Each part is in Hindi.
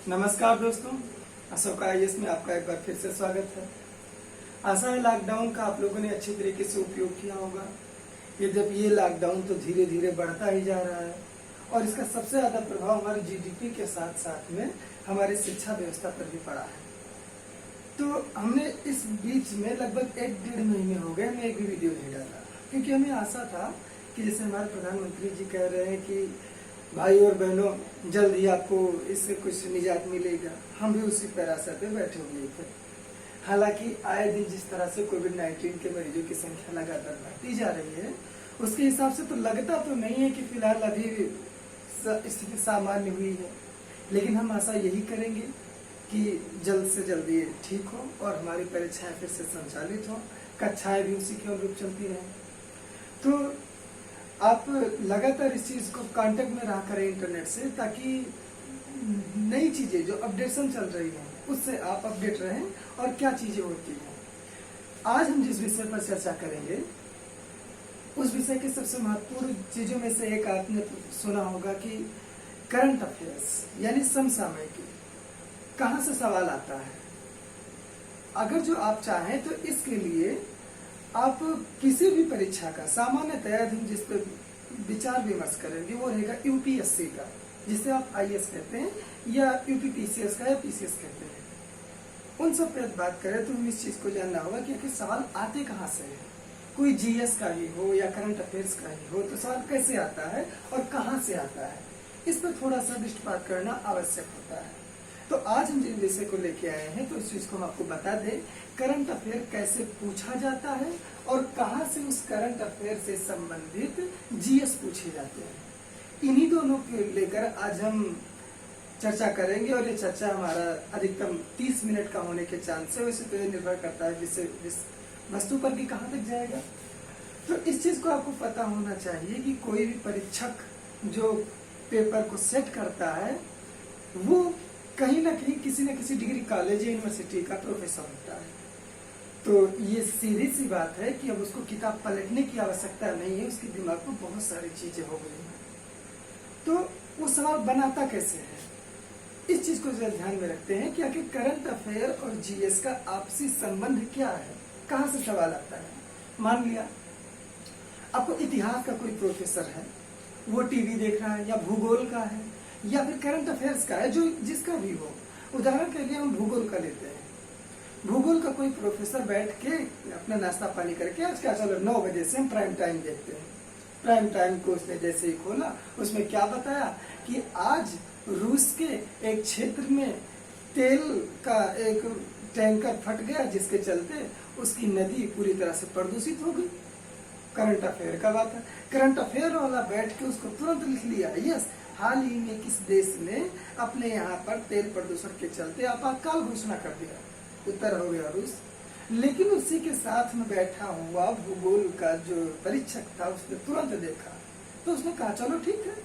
नमस्कार दोस्तों, अशोक आईएएस में आपका एक बार फिर से स्वागत है। आशा है लॉकडाउन का आप लोगों ने अच्छे तरीके से उपयोग किया होगा। ये लॉकडाउन तो धीरे धीरे बढ़ता ही जा रहा है और इसका सबसे ज्यादा प्रभाव हमारे जीडीपी के साथ साथ में हमारी शिक्षा व्यवस्था पर भी पड़ा है। तो हमने इस बीच में लगभग 1-1.5 महीने हो गए मैं एक भी वीडियो नहीं डाला, क्योंकि हमें आशा था कि जैसे हमारे प्रधानमंत्री जी कह रहे हैं कि भाई और बहनों जल्द ही आपको इससे कुछ निजात मिलेगा, हम भी उसी पैराशा पे बैठे हुए थे। हालांकि आए दिन जिस तरह से कोविड-19 के मरीजों की संख्या लगातार बढ़ती जा रही है, उसके हिसाब से तो लगता तो नहीं है कि फिलहाल अभी स्थिति सामान्य हुई है, लेकिन हम आशा यही करेंगे कि जल्द से जल्द ये ठीक हो और हमारी परीक्षाएं फिर से संचालित हो, कक्षाएं भी उसी के अनुरूप चलती रहें। तो आप लगातार इस चीज को कांटेक्ट में रहा करें इंटरनेट से, ताकि नई चीजें जो अपडेशन चल रही हैं उससे आप अपडेट रहें और क्या चीजें होती हैं। आज हम जिस विषय पर चर्चा करेंगे उस विषय के सबसे महत्वपूर्ण चीजों में से एक आपने सुना होगा कि करंट अफेयर्स यानी समसामयिकी। कहाँ से सवाल आता है? अगर जो आप चाहें तो इसके लिए आप किसी भी परीक्षा का सामान्यतः हम जिस पर विचार विमर्श करेंगे वो रहेगा यूपीएससी का, जिसे आप आईएएस कहते हैं, या यूपीपीसीएस का या पीसीएस कहते हैं। उन सब पर बात करें तो हमें इस चीज को जानना होगा कि आखिर सवाल आते कहाँ से हैं। कोई जीएस का ही हो या करंट अफेयर्स का ही हो तो सवाल कैसे आता है और कहाँ से आता है, इस पर थोड़ा सा दृष्टिपात करना आवश्यक होता है। तो आज हम जिस विषय को लेके आए हैं तो इस चीज को हम आपको बता दें, करंट अफेयर कैसे पूछा जाता है और कहां से उस करंट अफेयर से संबंधित जीएस पूछे जाते हैं। इन्हीं दोनों को लेकर आज हम चर्चा करेंगे और ये चर्चा हमारा अधिकतम 30 मिनट का होने के चांस है। वैसे तो ये निर्भर करता है वस्तु पर कि कहाँ तक जाएगा। तो इस चीज को आपको पता होना चाहिए कि कोई भी परीक्षक जो पेपर को सेट करता है वो कहीं ना कहीं किसी न किसी डिग्री कॉलेज या यूनिवर्सिटी का प्रोफेसर होता है। तो ये सीधी सी बात है कि अब उसको किताब पलटने की आवश्यकता नहीं है, उसके दिमाग में बहुत सारी चीजें हो गई हैं। तो वो सवाल बनाता कैसे है, इस चीज को जरा ध्यान में रखते हैं कि आखिर करंट अफेयर और जीएस का आपसी संबंध क्या है, कहाँ से सवाल आता है। मान लिया आपको इतिहास का कोई प्रोफेसर है, वो टीवी देख रहा है, या भूगोल का है या फिर करंट अफेयर्स का है, जो जिसका भी हो। उदाहरण के लिए हम भूगोल का लेते हैं। भूगोल का कोई प्रोफेसर बैठ के अपना नाश्ता पानी करके आज क्या चलो 9 बजे से हम प्राइम टाइम देखते हैं। प्राइम टाइम को उसने जैसे ही खोला उसमें क्या बताया कि आज रूस के एक क्षेत्र में तेल का एक टैंकर फट गया, जिसके चलते उसकी नदी पूरी तरह से प्रदूषित हो गई। करंट अफेयर का बात है। करंट अफेयर वाला बैठ के उसको तुरंत लिख लिया, यस हाल ही में किस देश ने अपने यहाँ पर तेल प्रदूषण के चलते आपातकाल घोषणा कर दिया, उत्तर हो गया रूस। लेकिन उसी के साथ में बैठा हुआ भूगोल का जो परीक्षक था उसने तुरंत देखा तो उसने कहा चलो ठीक है,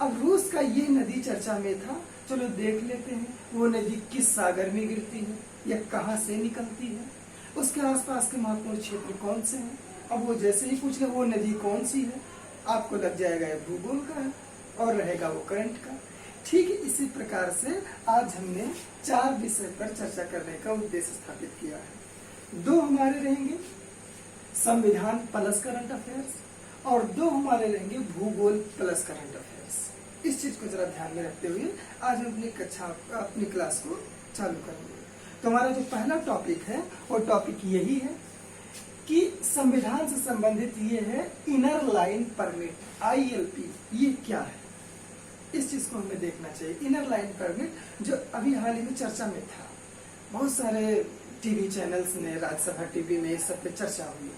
अब रूस का ये नदी चर्चा में था, चलो देख लेते हैं वो नदी किस सागर में गिरती है या कहाँ से निकलती है, उसके आसपास के महत्वपूर्ण क्षेत्र कौन से हैं। अब वो जैसे ही पूछ ले वो नदी कौन सी है, आपको लग जाएगा ये भूगोल का है और रहेगा वो करंट का। ठीक है, इसी प्रकार से आज हमने 4 विषय पर चर्चा करने का उद्देश्य स्थापित किया है। 2 हमारे रहेंगे संविधान प्लस करंट अफेयर्स और 2 हमारे रहेंगे भूगोल प्लस करंट अफेयर्स। इस चीज को जरा ध्यान में रखते हुए आज हम अपनी क्लास को चालू करेंगे। तो हमारा जो पहला टॉपिक है वो टॉपिक यही है कि संविधान से संबंधित ये है इनर लाइन परमिट, ILP। ये क्या है, इस चीज को हमें देखना चाहिए। इनर लाइन परमिट जो अभी हाल ही में चर्चा में था, बहुत सारे टीवी चैनल्स ने, राज्यसभा टीवी में इस सब पे चर्चा हुई।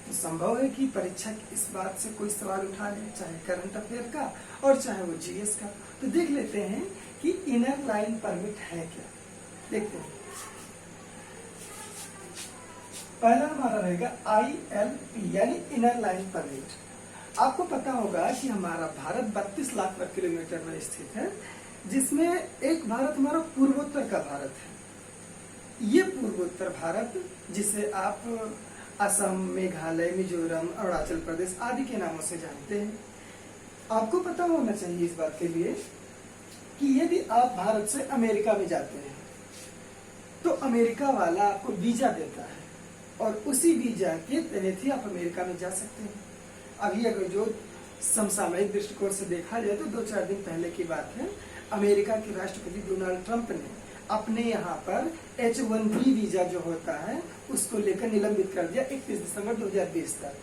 तो संभव है कि परीक्षक इस बात से कोई सवाल उठा ले, चाहे करंट अफेयर का और चाहे वो जीएस का। तो देख लेते हैं कि इनर लाइन परमिट है क्या। देखते हैं, पहला हमारा रहेगा ILP यानी इनर लाइन परमिट। आपको पता होगा कि हमारा भारत 32 लाख वर्ग किलोमीटर में स्थित है, जिसमें एक भारत हमारा पूर्वोत्तर का भारत है। ये पूर्वोत्तर भारत जिसे आप असम, मेघालय, मिजोरम, अरुणाचल प्रदेश आदि के नामों से जानते हैं। आपको पता होना चाहिए इस बात के लिए कि यदि आप भारत से अमेरिका में जाते हैं तो अमेरिका वाला आपको वीजा देता है और उसी वीजा के तहत ही आप अमेरिका में जा सकते हैं। अभी अगर जो समसामयिक दृष्टिकोण से देखा जाए तो 2-4 दिन पहले की बात है, अमेरिका के राष्ट्रपति डोनाल्ड ट्रंप ने अपने यहाँ पर H1B वीजा जो होता है उसको लेकर निलंबित कर दिया 31 दिसंबर 2020 तक।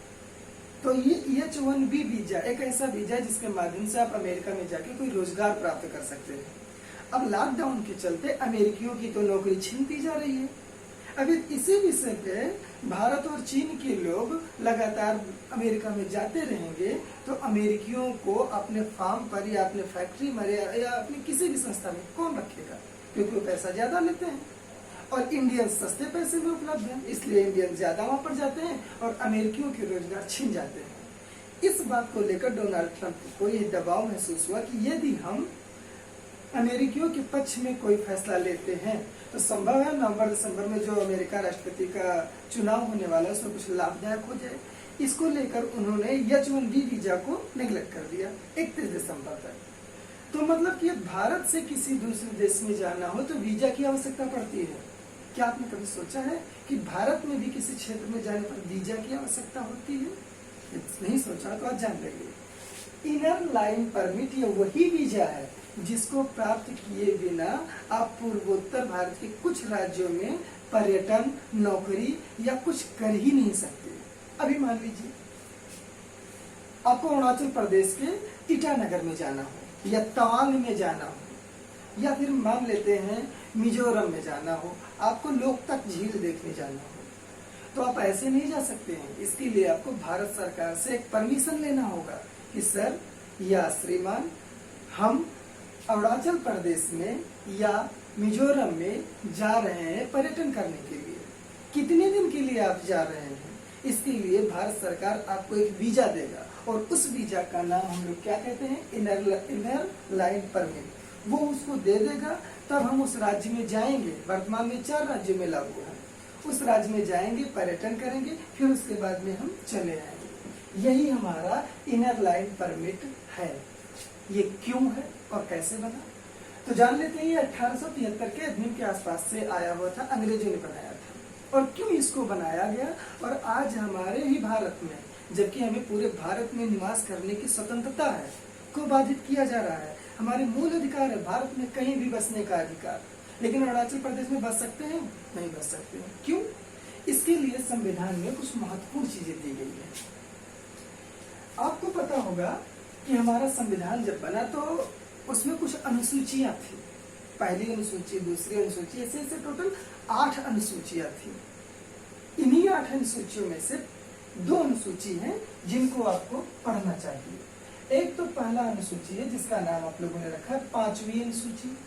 तो ये H1B वीजा एक ऐसा वीजा है जिसके माध्यम से आप अमेरिका में जाके कोई रोजगार प्राप्त कर सकते हैं। अब लॉकडाउन के चलते अमेरिकियों की तो नौकरी छीनती जा रही है। अभी इसी विषय पे भारत और चीन के लोग लगातार अमेरिका में जाते रहेंगे तो अमेरिकियों को अपने फार्म पर या अपने फैक्ट्री में या अपनी किसी भी संस्था में कौन रखेगा, क्योंकि वो पैसा ज्यादा लेते हैं और इंडियन सस्ते पैसे में उपलब्ध है, इसलिए इंडियन ज्यादा वहां पर जाते हैं और अमेरिकियों के रोजगार छिन जाते हैं। इस बात को लेकर डोनाल्ड ट्रंप को यह दबाव महसूस हुआ कि यदि हम अमेरिकियों के पक्ष में कोई फैसला लेते हैं तो संभव है नवंबर-दिसंबर में जो अमेरिका राष्ट्रपति का चुनाव होने वाला है उसमें कुछ लाभदायक हो जाए। इसको लेकर उन्होंने H1B वीजा को नेग्लेक्ट कर दिया 31 दिसंबर तक। तो मतलब कि भारत से किसी दूसरे देश में जाना हो तो वीजा की आवश्यकता पड़ती है। क्या आपने कभी सोचा है कि भारत में भी किसी क्षेत्र में जाने पर वीजा की आवश्यकता होती है? नहीं सोचा तो आज जान लेंगे। इनर लाइन परमिट ये वही वीजा है जिसको प्राप्त किए बिना आप पूर्वोत्तर भारत के कुछ राज्यों में पर्यटन, नौकरी या कुछ कर ही नहीं सकते। अभी मान लीजिए आपको अरुणाचल प्रदेश के ईटानगर में जाना हो या तवांग में जाना हो या फिर मान लेते हैं मिजोरम में जाना हो, आपको लोकतक झील देखने जाना हो तो आप ऐसे नहीं जा सकते हैं। इसके लिए आपको भारत सरकार से एक परमिशन लेना होगा कि सर या श्रीमान हम अरुणाचल प्रदेश में या मिजोरम में जा रहे हैं पर्यटन करने के लिए। कितने दिन के लिए आप जा रहे हैं, इसके लिए भारत सरकार आपको एक वीजा देगा और उस वीजा का नाम हम लोग क्या कहते हैं, इनर लाइन परमिट। वो उसको दे देगा, तब हम उस राज्य में जाएंगे। वर्तमान में 4 राज्यों में लागू है। उस राज्य में जाएंगे, पर्यटन करेंगे, फिर उसके बाद में हम चले आएंगे। यही हमारा इनर लाइन परमिट है। ये क्यों है और कैसे बना, तो जान लेते हैं। ये 1873 के अधिनियम के आसपास से आया हुआ था, अंग्रेजों ने बनाया था। और क्यों इसको बनाया गया और आज हमारे ही भारत में, जबकि हमें पूरे भारत में निवास करने की स्वतंत्रता है, को बाधित किया जा रहा है। हमारे मूल अधिकार है भारत में कहीं भी बसने का अधिकार, लेकिन अरुणाचल प्रदेश में बस सकते हैं? नहीं बस सकते हैं। क्यों? इसके लिए संविधान में कुछ महत्वपूर्ण चीजें दी गई है। आपको पता होगा कि हमारा संविधान जब बना तो उसमें कुछ अनुसूचियां थी। पहली अनुसूची, दूसरी अनुसूची, ऐसे ऐसे टोटल 8 अनुसूचियां थी। इन्हीं 8 अनुसूचियों में से 2 अनुसूची हैं जिनको आपको पढ़ना चाहिए। एक तो पहला अनुसूची है जिसका नाम आप लोगों ने रखा है 5वीं अनुसूची,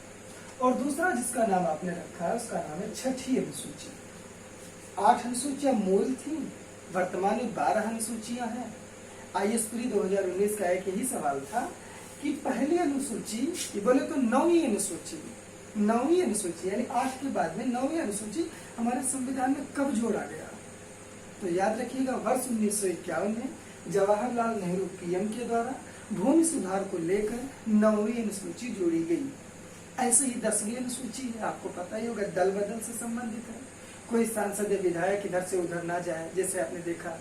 और दूसरा जिसका नाम आपने रखा है उसका नाम है 6ठी अनुसूची। 8 अनुसूचियां मूल थी, वर्तमान में 12 अनुसूचियां हैं। IAS प्री 2019 का एक यही सवाल था कि पहली अनुसूची, ये बोले तो 9वीं अनुसूची यानी 8 के बाद में 9वीं अनुसूची हमारे संविधान में कब जोड़ा गया? तो याद रखिएगा, वर्ष 1951 में जवाहरलाल नेहरू PM के द्वारा भूमि सुधार को लेकर 9वीं अनुसूची जोड़ी गई। ऐसे ही 10वीं अनुसूची है, आपको पता ही होगा, दल बदल से संबंधित है। कोई सांसद या विधायक इधर से उधर ना जाए। जैसे आपने देखा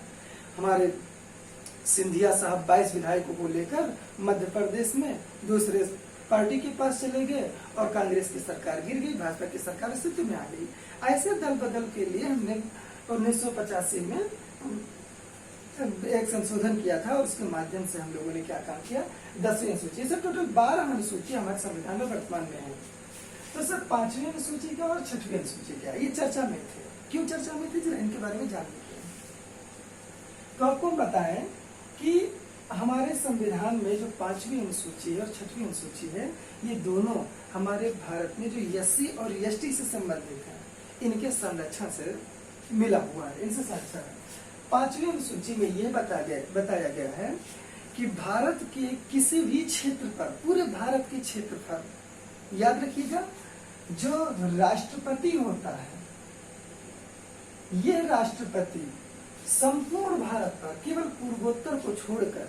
हमारे सिंधिया साहब 22 विधायकों को लेकर मध्य प्रदेश में दूसरे पार्टी के पास चले गए और कांग्रेस की सरकार गिर गई, भाजपा की सरकार स्थिति में आ गई। ऐसे दल बदल के लिए हमने 1985 में एक संशोधन किया था और उसके माध्यम से हम लोगों ने क्या काम किया, 10वीं अनुसूची से टोटल 12 अनुसूची हमारे संविधान में वर्तमान में है। तो सर 5वीं अनुसूची क्या और 6वीं अनुसूची क्या, ये चर्चा में थे। क्यों चर्चा में थे, जरा इनके बारे में जान लेते हैं। तो आपको बताएं कि हमारे संविधान में जो 5वीं अनुसूची है और 6वीं अनुसूची है, ये दोनों हमारे भारत में जो SC और ST से संबंधित है, इनके संरक्षण से मिला हुआ है, इनसे संरक्षण है। 5वीं अनुसूची में यह बताया गया है कि भारत के किसी भी क्षेत्र पर, पूरे भारत के क्षेत्र पर, याद रखिएगा, जो राष्ट्रपति होता है, यह राष्ट्रपति संपूर्ण भारत पर, केवल पूर्वोत्तर को छोड़कर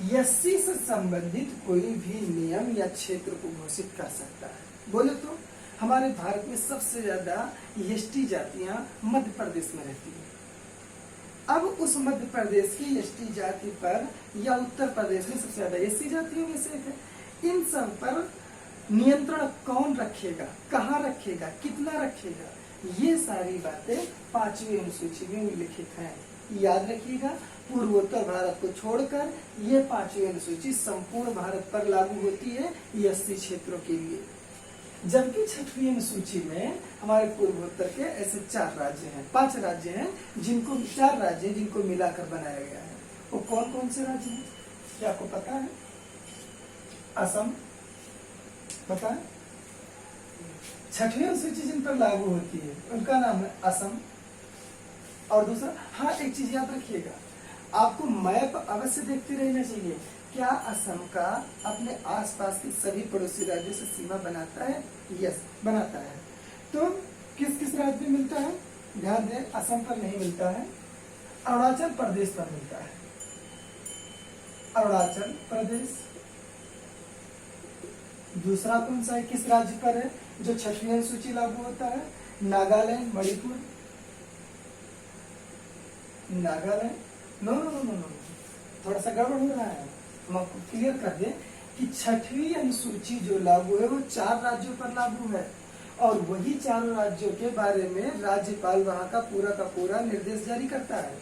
एससी से संबंधित कोई भी नियम या क्षेत्र को घोषित कर सकता है। बोले तो हमारे भारत में सबसे ज्यादा एसटी जातियां मध्य प्रदेश में रहती है। अब उस मध्य प्रदेश की एसटी जाति पर या उत्तर प्रदेश में सबसे ज्यादा एससी जातियों में से है, इन सब पर नियंत्रण कौन रखेगा, कहाँ रखेगा, कितना रखेगा, ये सारी बातें 5वीं अनुसूची में उल्लिखित हैं। याद रखिएगा, पूर्वोत्तर भारत को छोड़कर ये 5वीं अनुसूची संपूर्ण भारत पर लागू होती है एससी क्षेत्रों के लिए। जबकि 6वीं अनुसूची में हमारे पूर्वोत्तर के ऐसे 4 राज्य हैं, 5 राज्य हैं, 4 राज्य हैं जिनको मिलाकर बनाया गया है। वो कौन कौन से राज्य हैं, क्या आपको पता है? असम पता है? 6वीं अनुसूची जिन पर लागू होती है उनका नाम है असम। और दूसरा, हाँ एक चीज याद रखिएगा, आपको मैप अवश्य देखते रहना चाहिए। क्या असम का अपने आसपास के सभी पड़ोसी राज्यों से सीमा बनाता है? यस, बनाता है। तो किस किस राज्य में मिलता है? ध्यान दें, असम पर नहीं मिलता है, अरुणाचल प्रदेश पर मिलता है। अरुणाचल प्रदेश। दूसरा कौन सा है, किस राज्य पर है जो 6वीं अनुसूची लागू होता है? Nagaland, Manipur. Nagaland, no no no no no, थोड़ा सा गड़बड़ हो रहा है। हम आपको क्लियर कर दें कि 6वीं अनुसूची जो लागू है वो 4 राज्यों पर लागू है, और वही 4 राज्यों के बारे में राज्यपाल वहां का पूरा निर्देश जारी करता है।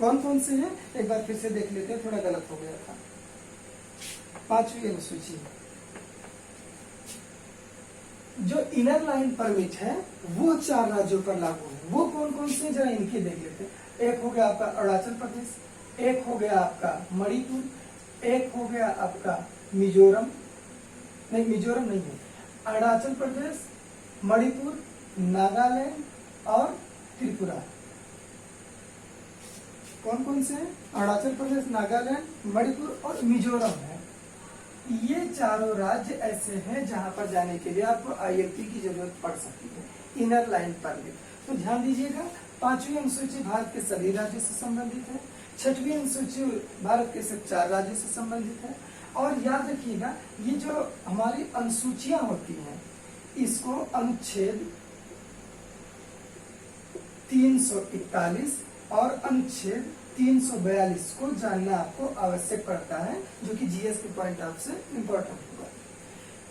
कौन कौन से हैं एक बार फिर से देख लेते हैं, थोड़ा गलत हो गया था। 5वीं अनुसूची जो इनर लाइन परमिट है वो 4 राज्यों पर लागू है। वो कौन कौन से, जरा इनके देख लेते हैं। एक हो गया आपका अरुणाचल प्रदेश, एक हो गया आपका मणिपुर, एक हो गया आपका मिजोरम, नहीं मिजोरम नहीं है, अरुणाचल प्रदेश, मणिपुर, नागालैंड और त्रिपुरा। कौन कौन से हैं? अरुणाचल प्रदेश, नागालैंड, मणिपुर और मिजोरम है। ये चारों राज्य ऐसे हैं जहां पर जाने के लिए आपको ILP की जरूरत पड़ सकती है, इनर लाइन परमिट। तो ध्यान दीजिएगा, 5वीं अनुसूची भारत के सभी राज्यों से संबंधित है, 6वीं अनुसूची भारत के सिर्फ 4 राज्यों से संबंधित है। और याद रखिएगा, ये जो हमारी अनुसूचियां होती हैं इसको अनुच्छेद 341 और अनुच्छेद 342 को जानना आपको आवश्यक पड़ता है, जो कि जीएस के पॉइंट ऑफ से इम्पोर्टेंट होगा।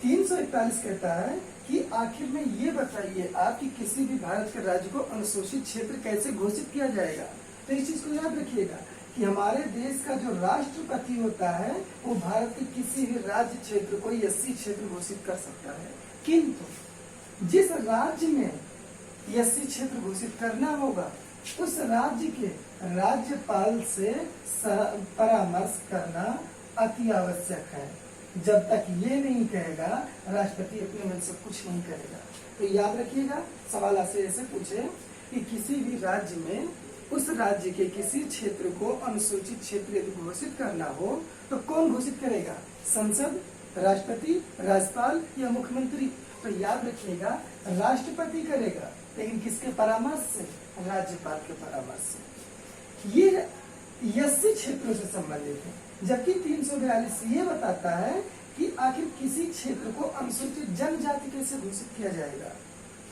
341 कहता है कि आखिर में ये बताइए आप कि किसी भी भारत के राज्य को अनुसूचित क्षेत्र कैसे घोषित किया जाएगा। तो इस चीज को याद रखिएगा कि हमारे देश का जो राष्ट्रपति होता है वो भारत के किसी भी राज्य क्षेत्र को एससी क्षेत्र घोषित कर सकता है, किंतु जिस राज्य में एससी क्षेत्र घोषित करना होगा उस राज्य के राज्यपाल से परामर्श करना अति आवश्यक है। जब तक ये नहीं कहेगा राष्ट्रपति अपने मन से कुछ नहीं करेगा। तो याद रखिएगा, सवाल आपसे ऐसे पूछे कि किसी भी राज्य में उस राज्य के किसी क्षेत्र को अनुसूचित क्षेत्र यदि घोषित करना हो तो कौन घोषित करेगा? संसद, राष्ट्रपति, राज्यपाल या मुख्यमंत्री? तो याद रखिएगा, राष्ट्रपति करेगा, लेकिन किसके परामर्श से? राज्यपाल के परामर्श से। ये एससी क्षेत्रों से संबंधित है। जबकि 342 ये बताता है कि आखिर किसी क्षेत्र को अनुसूचित जनजाति कैसे घोषित किया जाएगा।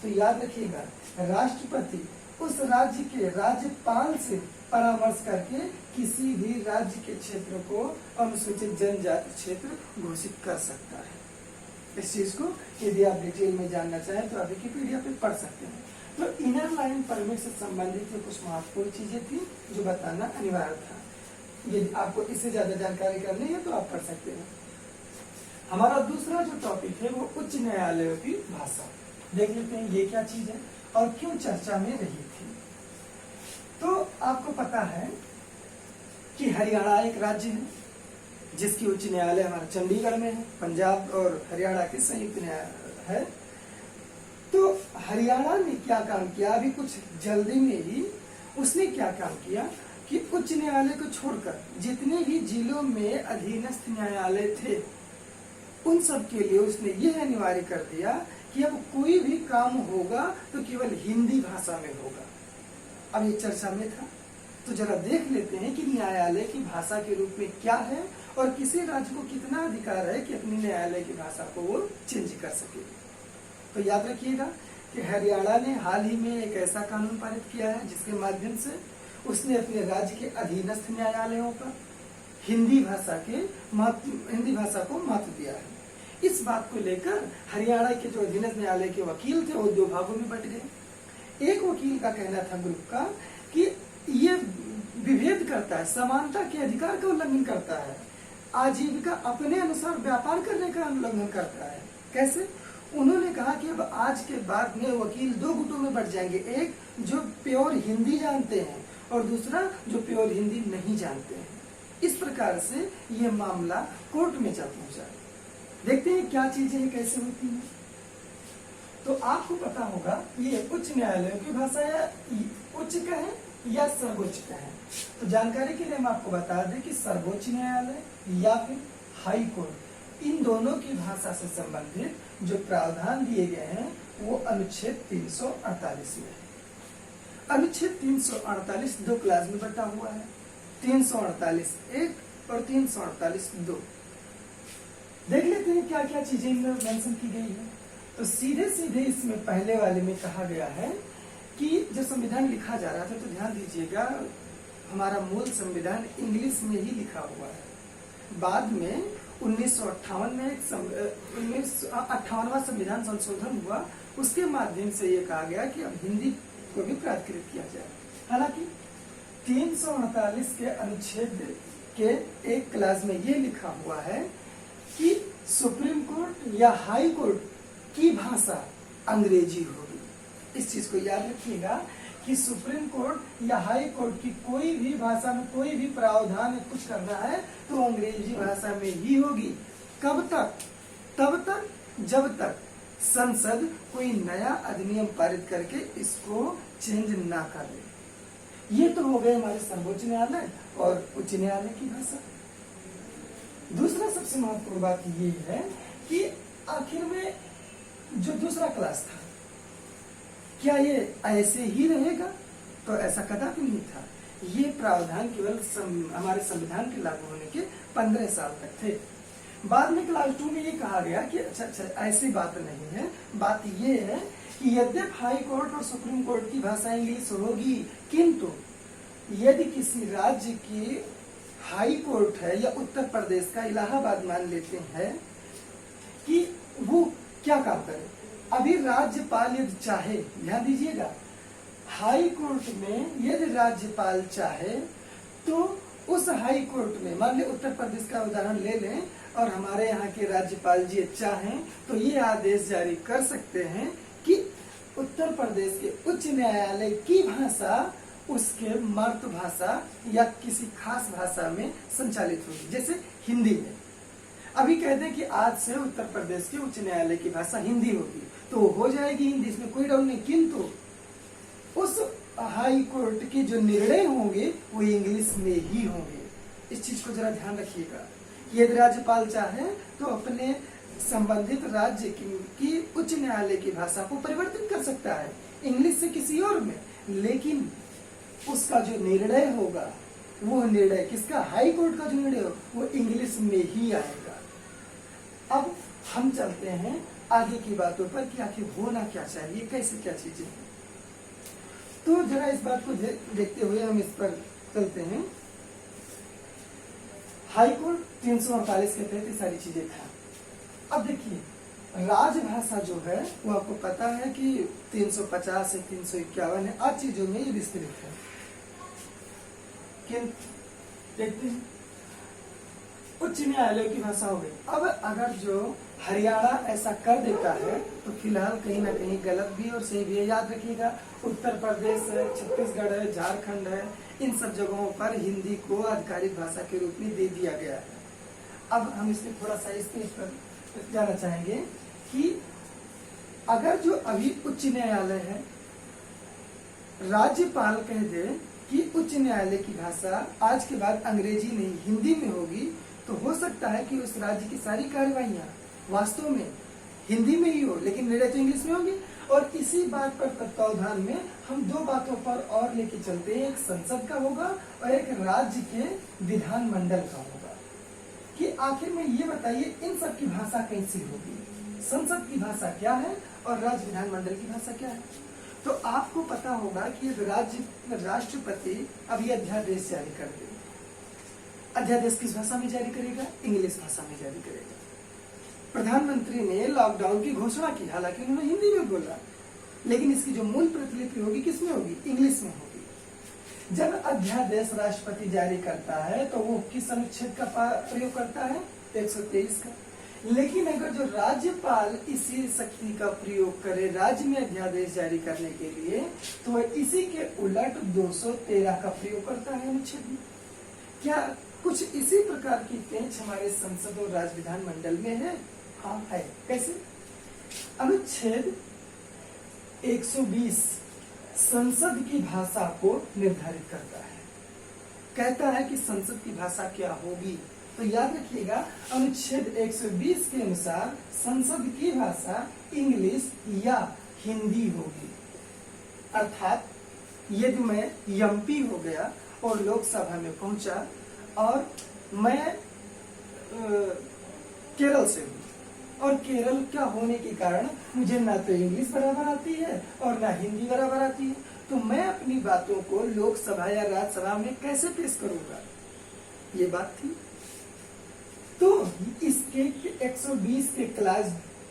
तो याद रखिएगा, राष्ट्रपति उस राज्य के राज्यपाल से परामर्श करके किसी भी राज्य के क्षेत्र को अनुसूचित जनजाति क्षेत्र घोषित कर सकता है। इस चीज को यदि आप डिटेल में जानना चाहें तो आप विकिपीडिया पे पढ़ सकते हैं। तो इनर लाइन परमिट से संबंधित कुछ महत्वपूर्ण चीजें थी जो बताना अनिवार्य था। यदि आपको इससे ज्यादा जानकारी करनी है तो आप पढ़ सकते हैं। हमारा दूसरा जो टॉपिक है वो उच्च न्यायालयों की भाषा। देख लेते हैं ये क्या चीज है और क्यों चर्चा में रही थी। तो आपको पता है कि हरियाणा एक राज्य है जिसकी उच्च न्यायालय हमारा चंडीगढ़ में है, पंजाब और हरियाणा के संयुक्त न्यायालय है। तो हरियाणा ने क्या काम किया, अभी कुछ जल्दी में ही उसने क्या काम किया कि उच्च न्यायालय को छोड़कर जितने भी जिलों में अधीनस्थ न्यायालय थे उन सब के लिए उसने यह अनिवार्य कर दिया कि अब कोई भी काम होगा तो केवल हिंदी भाषा में होगा। अब ये चर्चा में था तो जरा देख लेते हैं कि न्यायालय की भाषा के रूप में क्या है और किसी राज्य को कितना अधिकार है कि अपनी न्यायालय की भाषा को वो चेंज कर सके। तो याद रखिएगा कि हरियाणा ने हाल ही में एक ऐसा कानून पारित किया है जिसके माध्यम से उसने अपने राज्य के अधीनस्थ न्यायालयों पर हिंदी भाषा को महत्व दिया है। इस बात को लेकर हरियाणा के जो अधीनस्थ न्यायालय के वकील थे वो दो भागों में बट गए। एक वकील का कहना था ग्रुप का कि ये विभेद करता है, समानता के अधिकार का उल्लंघन करता है, आजीविका अपने अनुसार व्यापार करने का उल्लंघन करता है। कैसे? उन्होंने कहा कि अब आज के बाद में वकील दो गुटों में बढ़ जाएंगे, एक जो प्योर हिंदी जानते हैं और दूसरा जो प्योर हिंदी नहीं जानते हैं। इस प्रकार से ये मामला कोर्ट में जा पहुंचा। देखते हैं क्या चीजें कैसे होती हैं। तो आपको पता होगा ये उच्च न्यायालयों की भाषा या उच्च का है या सर्वोच्च का है। तो जानकारी के लिए हम आपको बता दें कि सर्वोच्च न्यायालय या फिर हाई कोर्ट, इन दोनों की भाषा से संबंधित जो प्रावधान दिए गए हैं वो अनुच्छेद 348 में है। अनुच्छेद 348 दो क्लास में बटा हुआ है, 348(1) और 348(2). देख लेते हैं क्या क्या चीजें इनमें मेंशन की गई है। तो सीधे सीधे इसमें पहले वाले में कहा गया है कि जब संविधान लिखा जा रहा था तो ध्यान दीजिएगा हमारा मूल संविधान इंग्लिश में ही लिखा हुआ है। बाद में 1958 में 58वां संविधान संशोधन हुआ, उसके माध्यम से ये कहा गया कि अब हिंदी को भी प्राधिकृत किया जाए। हालांकि 348 के अनुच्छेद के एक क्लास में ये लिखा हुआ है कि सुप्रीम कोर्ट या हाई कोर्ट की भाषा अंग्रेजी होगी। इस चीज को याद रखिएगा कि सुप्रीम कोर्ट या हाई कोर्ट की कोई भी भाषा में कोई भी प्रावधान कुछ करना है तो अंग्रेजी भाषा में ही होगी। कब तक? तब तक जब तक संसद कोई नया अधिनियम पारित करके इसको चेंज ना कर ले। ये तो हो गए हमारे सर्वोच्च न्यायालय और उच्च न्यायालय की भाषा। दूसरा सबसे महत्वपूर्ण बात ये है कि आखिर में जो दूसरा क्लास था क्या ये ऐसे ही रहेगा? तो ऐसा कदापि नहीं था। ये प्रावधान केवल हमारे संविधान के लागू होने के 15 साल तक थे। बाद में क्लास 2 में ये कहा गया कि अच्छा ऐसी बात नहीं है। बात ये है कि यद्यप हाई कोर्ट और सुप्रीम कोर्ट की भाषा इंग्लिश होगी, किंतु यदि किसी राज्य की हाई कोर्ट है या उत्तर प्रदेश का इलाहाबाद मान लेते हैं कि वो क्या काम करे, अभी राज्यपाल यदि चाहे, ध्यान दीजिएगा, हाई कोर्ट में यदि राज्यपाल चाहे तो उस हाई कोर्ट में, मान ले उत्तर प्रदेश का उदाहरण ले लें, और हमारे यहाँ के राज्यपाल जी चाहें तो ये आदेश जारी कर सकते हैं कि उत्तर प्रदेश के उच्च न्यायालय की भाषा उसके मातृभाषा या किसी खास भाषा में संचालित होगी। जैसे हिंदी में अभी कहते हैं कि आज से उत्तर प्रदेश के उच्च न्यायालय की भाषा हिंदी होगी, तो हो जाएगी हिंदी, इसमें कोई डाउट नहीं। किंतु उस हाई कोर्ट के जो निर्णय होंगे वो इंग्लिश में ही होंगे। इस चीज को जरा ध्यान रखिएगा। यदि राज्यपाल चाहे तो अपने संबंधित राज्य की उच्च न्यायालय की भाषा को परिवर्तित कर सकता है इंग्लिश से किसी और में, लेकिन उसका जो निर्णय होगा वो निर्णय किसका? हाई कोर्ट का जो निर्णय हो वो इंग्लिश में ही आएगा। अब हम चलते हैं आगे की बातों पर कि आखिर होना क्या चाहिए, कैसे क्या चीजें हैं। तो जरा इस बात को देखते हुए हम इस पर चलते हैं। हाई कोर्ट 348 के तहत सारी चीजें था। अब देखिए राजभाषा जो है वो आपको पता है कि 350 से 351 है। आज चीजों में ये विस्तृत है। देखते हैं उच्च न्यायालय की भाषा हो गई। अब अगर जो हरियाणा ऐसा कर देता है तो फिलहाल कहीं ना कहीं गलत भी और सही भी है। याद रखिएगा उत्तर प्रदेश है, छत्तीसगढ़ है, झारखंड है, इन सब जगहों पर हिंदी को आधिकारिक भाषा के रूप में दे दिया गया है। अब हम इसमें थोड़ा सा इस पर जाना चाहेंगे कि अगर जो अभी उच्च न्यायालय है राज्यपाल कह दे कि उच्च न्यायालय की भाषा आज के बाद अंग्रेजी नहीं हिंदी में होगी, तो हो सकता है कि उस राज्य की सारी कार्यवाहियां वास्तव में हिंदी में ही हो, लेकिन निर्णय तो इंग्लिश में होंगे। और इसी बात पर तत्वावधान में हम दो बातों पर और लेके चलते हैं, एक संसद का होगा और एक राज्य के विधानमंडल का होगा, कि आखिर में ये बताइए इन सब की भाषा कैसी होगी, संसद की भाषा क्या है और राज्य विधानमंडल की भाषा क्या है। तो आपको पता होगा कि राष्ट्रपति अभी अध्यादेश जारी कर दे। अध्यादेश किस भाषा में जारी करेगा? इंग्लिश भाषा में जारी करेगा। प्रधानमंत्री ने लॉकडाउन की घोषणा की, हालांकि उन्होंने हिंदी में बोला, लेकिन इसकी जो मूल प्रतिलिपि होगी किसमें होगी? इंग्लिश में होगी। जब अध्यादेश राष्ट्रपति जारी करता है तो वो किस अनुच्छेद का प्रयोग करता है? 123 का। लेकिन अगर जो राज्यपाल इसी शक्ति का प्रयोग करे राज्य में अध्यादेश जारी करने के लिए, तो वह इसी के उलट 213 का प्रयोग करता है अनुच्छेद में। क्या कुछ इसी प्रकार की पेंच हमारे संसद और राज्य विधानमंडल में है? हाँ है। कैसे? अनुच्छेद 120 संसद की भाषा को निर्धारित करता है, कहता है कि संसद की भाषा क्या होगी। तो याद रखिएगा, अनुच्छेद 120 के अनुसार संसद की भाषा इंग्लिश या हिंदी होगी। अर्थात यदि मैं एमपी हो गया और लोकसभा में पहुंचा और मैं केरल से हूँ, और केरल का होने के कारण मुझे ना तो इंग्लिश बराबर आती है और ना हिंदी बराबर आती है, तो मैं अपनी बातों को लोकसभा या राज्यसभा में कैसे पेश करूंगा? ये बात थी। तो इसके 120 के क्लास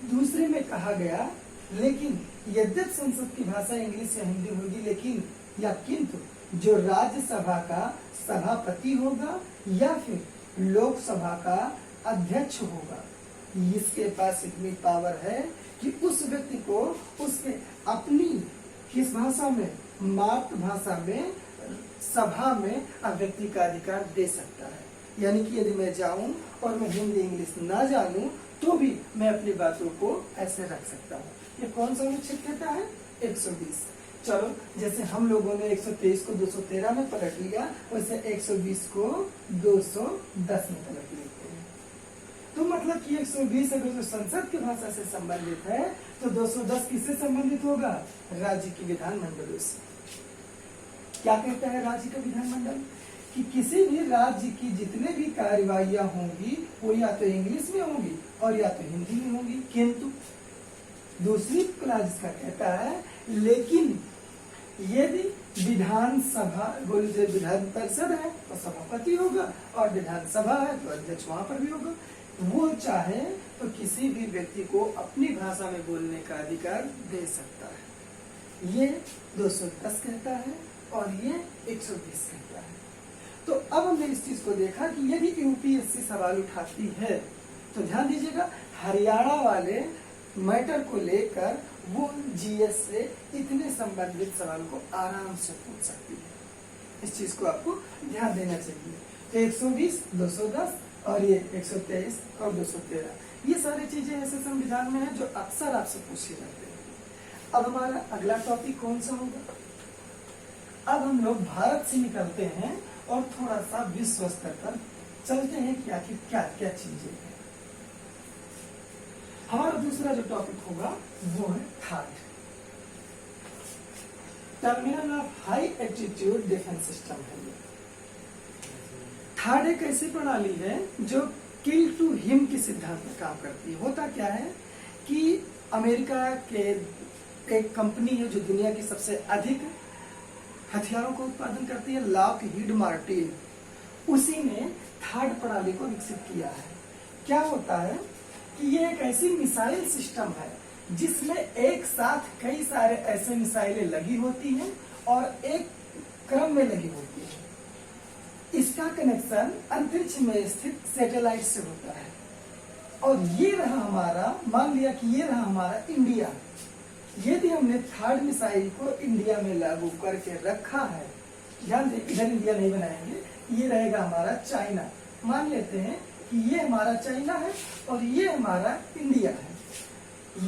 दूसरे में कहा गया, लेकिन यद्यप संसद की भाषा इंग्लिश या हिंदी होगी, लेकिन या किंतु जो राज्यसभा का सभापति होगा या फिर लोकसभा का अध्यक्ष होगा, इसके पास इतनी पावर है कि उस व्यक्ति को उसके अपनी किस भाषा में, मातृभाषा में, सभा में अभिव्यक्ति का अधिकार दे सकता है। यानी कि यदि मैं जाऊं और मैं हिंदी इंग्लिश ना जानूं तो भी मैं अपनी बातों को ऐसे रख सकता हूँ। ये कौन सा अनुच्छेद कहता है? 120। चलो, जैसे हम लोगों ने 123 को 213 में पलट लिया, वैसे 120 को 210 में पलट लेते हैं। तो मतलब कि 120 अगर जो संसद की भाषा से संबंधित है तो 210 किससे संबंधित होगा? राज्य की विधानमंडलों से। क्या कहता है राज्य का विधानमंडल? कि किसी भी राज्य की जितने भी कार्यवाहियां होंगी वो या तो इंग्लिश में होंगी और या तो हिंदी में होंगी। किंतु दूसरी क्लास इसका कहता है, लेकिन यदि विधानसभा, विधान परिषद है तो सभापति होगा और विधानसभा है तो अध्यक्ष वहां पर भी होगा, वो चाहे तो किसी भी व्यक्ति को अपनी भाषा में बोलने का अधिकार दे सकता है। ये 210 कहता है और ये 120 कहता है। तो अब हमने इस चीज को देखा कि यदि यूपीएससी सवाल उठाती है तो ध्यान दीजिएगा, हरियाणा वाले मैटर को लेकर वो जीएस से इतने संबंधित सवाल को आराम से पूछ सकती है। इस चीज को आपको ध्यान देना चाहिए। तो 120, 210 और ये 123 और 213, ये सारी चीजें ऐसे संविधान में है जो अक्सर आपसे पूछे जाते हैं। अब हमारा अगला टॉपिक कौन सा होगा? अब हम लोग भारत से निकलते हैं और थोड़ा सा विश्व स्तर पर चलते हैं कि आखिर क्या क्या चीजें हैं। हमारा दूसरा जो टॉपिक होगा वो है third, terminal of high altitude defence system है। थर्ड एक ऐसी प्रणाली है जो किल टू हिम के सिद्धांत पर काम करती है। होता क्या है कि अमेरिका के एक कंपनी है जो दुनिया की सबसे अधिक हथियारों का उत्पादन करती है, लॉकहीड मार्टिन, उसी ने थर्ड प्रणाली को विकसित किया है। क्या होता है कि ये एक ऐसी मिसाइल सिस्टम है जिसमें एक साथ कई सारे ऐसे मिसाइलें लगी होती हैं और एक क्रम में लगी होती है। इसका कनेक्शन अंतरिक्ष में स्थित सैटेलाइट से होता है। और ये रहा हमारा, मान लिया कि ये रहा हमारा इंडिया। यदि हमने थर्ड मिसाइल को इंडिया में लागू करके रखा है, ध्यान दें, इधर इंडिया नहीं बनाएंगे, ये रहेगा हमारा चाइना। मान लेते हैं कि ये हमारा चाइना है और ये हमारा इंडिया है।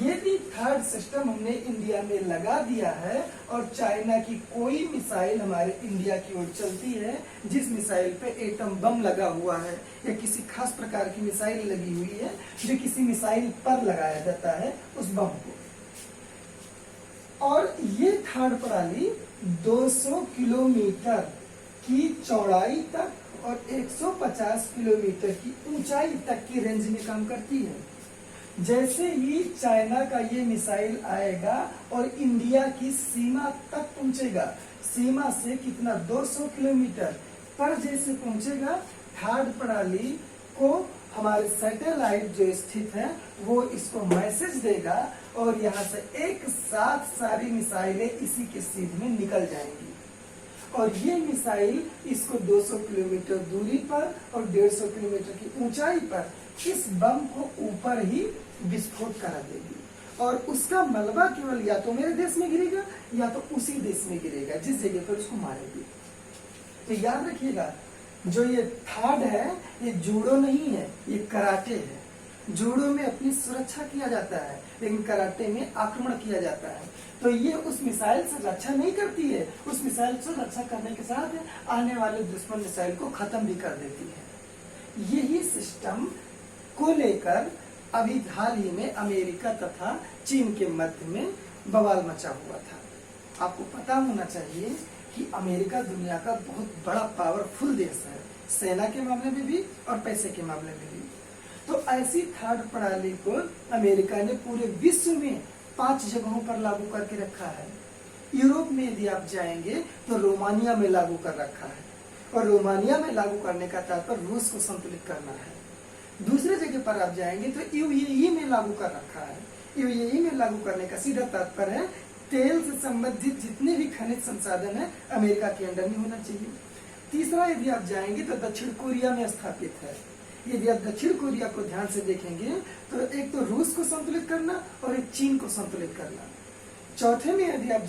यदि थर्ड सिस्टम हमने इंडिया में लगा दिया है और चाइना की कोई मिसाइल हमारे इंडिया की ओर चलती है, जिस मिसाइल पे एटम बम लगा हुआ है या किसी खास प्रकार की मिसाइल लगी हुई है जो किसी मिसाइल पर लगाया जाता है उस बम को, और ये थाड़ प्रणाली 200 किलोमीटर की चौड़ाई तक और 150 किलोमीटर की ऊंचाई तक की रेंज में काम करती है। जैसे ही चाइना का ये मिसाइल आएगा और इंडिया की सीमा तक पहुंचेगा, सीमा से कितना 200 किलोमीटर पर जैसे पहुंचेगा, थाड़ प्रणाली को हमारे सैटेलाइट जो स्थित है वो इसको मैसेज देगा और यहाँ से एक साथ सारी मिसाइलें इसी के सीध में निकल जाएंगी और ये मिसाइल इसको 200 किलोमीटर दूरी पर और 150 किलोमीटर की ऊंचाई पर इस बम को ऊपर ही विस्फोट करा देगी और उसका मलबा केवल या तो मेरे देश में गिरेगा या तो उसी देश में गिरेगा जिस जगह पर उसको मारेगी। तो याद रखिएगा, जो ये थाड़ है ये जूडो नहीं है, ये कराटे है। जूडो में अपनी सुरक्षा किया जाता है लेकिन कराटे में आक्रमण किया जाता है। तो ये उस मिसाइल से रक्षा नहीं करती है, उस मिसाइल से रक्षा करने के साथ आने वाले दुश्मन मिसाइल को खत्म भी कर देती है। यही सिस्टम को लेकर अभी हाल ही में अमेरिका तथा चीन के मध्य में बवाल मचा हुआ था। आपको पता होना चाहिए कि अमेरिका दुनिया का बहुत बड़ा पावरफुल देश है, सेना के मामले में भी और पैसे के मामले में भी। तो ऐसी थाड़ प्रणाली को अमेरिका ने पूरे विश्व में 5 जगहों पर लागू करके रखा है। यूरोप में यदि आप जाएंगे तो रोमानिया में लागू कर रखा है और रोमानिया में लागू करने का तात्पर्य रूस को संतुलित करना है। दूसरे जगह पर आप जाएंगे तो यूएई में लागू कर रखा है। यूएई में लागू करने का सीधा तात्पर्य है तेल से संबंधित जितने भी खनिज संसाधन है अमेरिका के अंडर में होना चाहिए। तीसरा यदि आप जाएंगे तो दक्षिण कोरिया में स्थापित है। यदि आप दक्षिण कोरिया को ध्यान से देखेंगे तो एक तो रूस को संतुलित करना और एक चीन को संतुलित करना। चौथे में यदि आप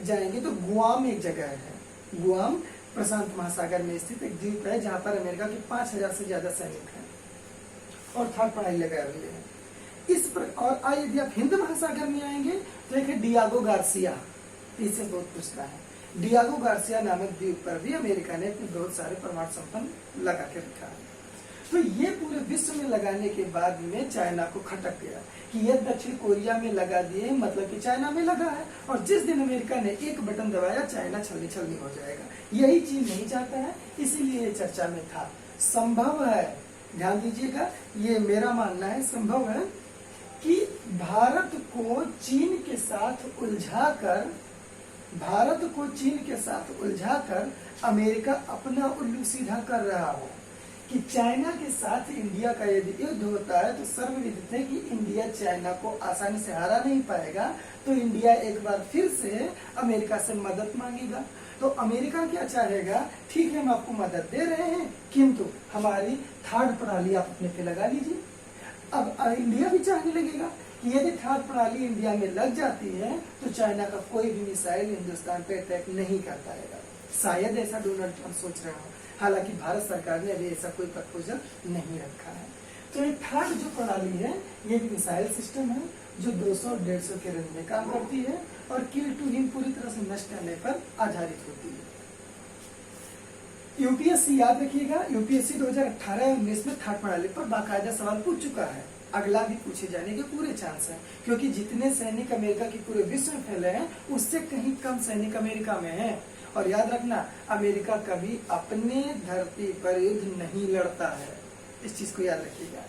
जाएंगे तो गुआम एक जगह है। गुआम प्रशांत महासागर में स्थित एक द्वीप है जहां पर अमेरिका के 5000 से ज्यादा सैनिक हैं और थाड़ प्रणाली लगाए हुए हैं। इस और यदि आप हिंद महासागर में आएंगे तो एक है डियागो गार्सिया, इससे बहुत पूछता है। डियागो गार्सिया नामक द्वीप पर भी अमेरिका ने अपने बहुत सारे परमाणु संपन्न लगा के रखा है। तो ये पूरे विश्व में लगाने के बाद में चाइना को खटक गया कि ये दक्षिण कोरिया में लगा दिए मतलब कि चाइना में लगा है और जिस दिन अमेरिका ने एक बटन दबाया चाइना छलनी छलनी हो जाएगा। यही चीन नहीं चाहता है, इसीलिए ये चर्चा में था। संभव है, ध्यान दीजिएगा, ये मेरा मानना है, संभव है कि भारत को चीन के साथ उलझाकर अमेरिका अपना उल्लू सीधा कर रहा हो कि चाइना के साथ इंडिया का यदि युद्ध होता है तो सर्वविदित है कि इंडिया चाइना को आसानी से हरा नहीं पाएगा। तो इंडिया एक बार फिर से अमेरिका से मदद मांगेगा। तो अमेरिका क्या चाहेगा, ठीक है हम आपको मदद दे रहे हैं किंतु हमारी थाड़ प्रणाली आप अपने पे लगा लीजिए। अब इंडिया भी चाहने लगेगा कि यदि थाड़ प्रणाली इंडिया में लग जाती है तो चाइना का कोई भी मिसाइल हिंदुस्तान पे अटैक नहीं कर पाएगा। शायद ऐसा डोनाल्ड ट्रंप सोच रहे हो, हालांकि भारत सरकार ने अभी ऐसा कोई प्रपोजल नहीं रखा है। तो ये थाड़ जो प्रणाली है ये एक मिसाइल सिस्टम है जो 200 और 150 के रेंज में काम करती है और किल टू हिम पूरी तरह से नष्ट करने पर आधारित होती है। यूपीएससी याद रखिएगा, यूपीएससी 2018-19 में थाड़ प्रणाली पर बाकायदा सवाल पूछ चुका है। अगला भी पूछे जाने के पूरे चांस है क्योंकि जितने सैनिक अमेरिका के पूरे विश्व में फैले हैं उससे कहीं कम सैनिक अमेरिका में हैं। और याद रखना, अमेरिका कभी अपने धरती पर युद्ध नहीं लड़ता है, इस चीज को याद रखिएगा।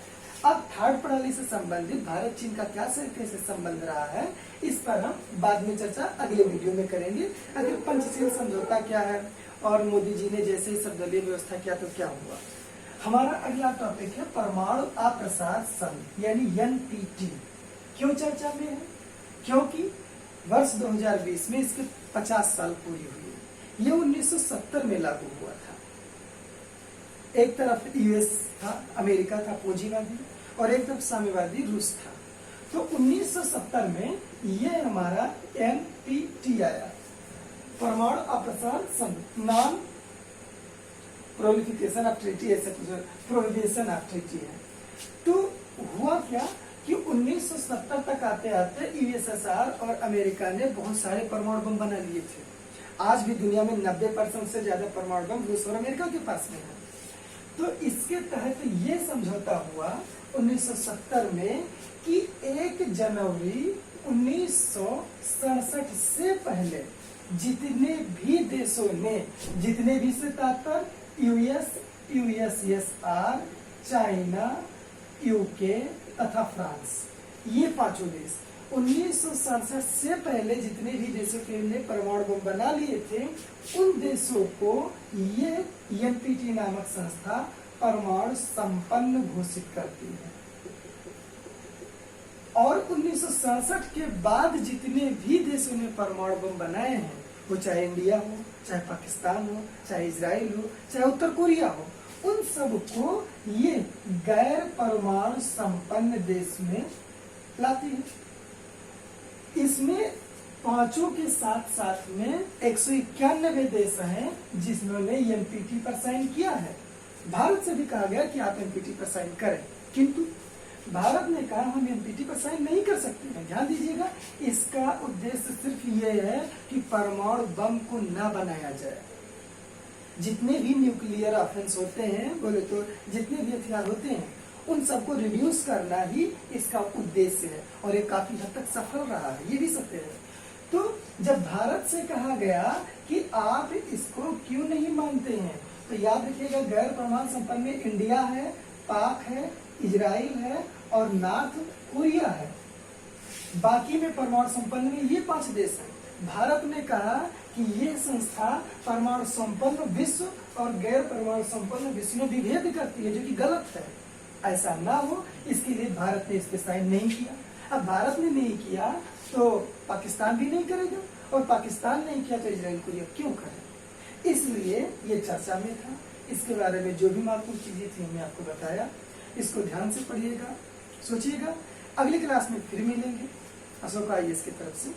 अब थाड़ प्रणाली से संबंधित भारत चीन का क्या कैसे संबंध रहा है इस पर हम बाद में चर्चा अगले वीडियो में करेंगे। अगर पंचशील समझौता क्या है और मोदी जी ने जैसे ही सर्वदलीय व्यवस्था किया तो क्या हुआ। हमारा अगला टॉपिक है परमाणु अप्रसार संघ यानी एनपीटी। क्यों चर्चा में है, क्योंकि वर्ष 2020 में इसके 50 साल पूरी हुई। ये 1970 में लागू हुआ था। एक तरफ यूएस था, अमेरिका था पूंजीवादी और एक तरफ साम्यवादी रूस था। तो 1970 में ये हमारा एनपीटी आया, परमाणु अप्रसार संघ। नाम प्रोलिफिकेशन ऑफ ट्रीटी, ऐसे कुछ प्रोहिबिशन ऑफ ट्रीटी है। तो हुआ क्या कि 1970 तक आते आते यूएसएसआर और अमेरिका ने बहुत सारे परमाणु बम बना लिए थे। आज भी दुनिया में 90% से ज्यादा परमाणु बम रूस और अमेरिका के पास में है। तो इसके तहत ये समझौता हुआ 1970 में कि 1 जनवरी 1967 से पहले जितने भी देशों ने, जितने भी से तात्पर्य यूएस, यूएसएसआर, चाइना, यूके तथा फ्रांस, ये पांचों देश 1967 से पहले जितने भी देशों के ने परमाणु बम बना लिए थे, उन देशों को ये एनपीटी नामक संस्था परमाणु संपन्न घोषित करती है। और 1967 के बाद जितने भी देशों ने परमाणु बम बनाए हैं, वो चाहे इंडिया हो, चाहे पाकिस्तान हो, चाहे इजराइल हो, चाहे उत्तर कोरिया हो, उन सबको ये गैर परमाणु संपन्न देश में लाती है। इसमें पांचों के साथ साथ में 191 देश हैं जिन्होंने एनपीटी पर साइन किया है। भारत से भी कहा गया कि आप एनपीटी पर साइन करें, किंतु भारत ने कहा हम एनपीटी पर साइन नहीं कर सकते हैं। ध्यान दीजिएगा, इसका उद्देश्य सिर्फ ये है कि परमाणु बम को न बनाया जाए। जितने भी न्यूक्लियर ऑफेंस होते हैं, बोले तो जितने भी हथियार होते हैं, उन सबको रिड्यूस करना ही इसका उद्देश्य है, और ये काफी हद तक सफल रहा है, ये भी सत्य है। तो जब भारत से कहा गया कि आप इसको क्यों नहीं मानते हैं, तो याद रखिएगा गैर परमाणु संपन्न में इंडिया है, पाक है, इजराइल है और नॉर्थ कोरिया है। बाकी में परमाणु संपन्न में ये 5 देश हैं। भारत ने कहा कि ये संस्था परमाणु संपन्न विश्व और गैर परमाणु संपन्न विश्व में विभेद करती है, जो कि गलत है। ऐसा ना हो इसके लिए भारत ने इस पे साइन नहीं किया। अब भारत ने नहीं किया तो पाकिस्तान भी नहीं करेगा, और पाकिस्तान नहीं किया तो इजराइल कोरिया क्यों करे। इसलिए ये चर्चा में था। इसके बारे में जो भी महत्वपूर्ण चीजें थी मैं आपको बताया। इसको ध्यान से पढ़िएगा, सोचिएगा। अगली क्लास में फिर मिलेंगे। अशोक IAS की तरफ से।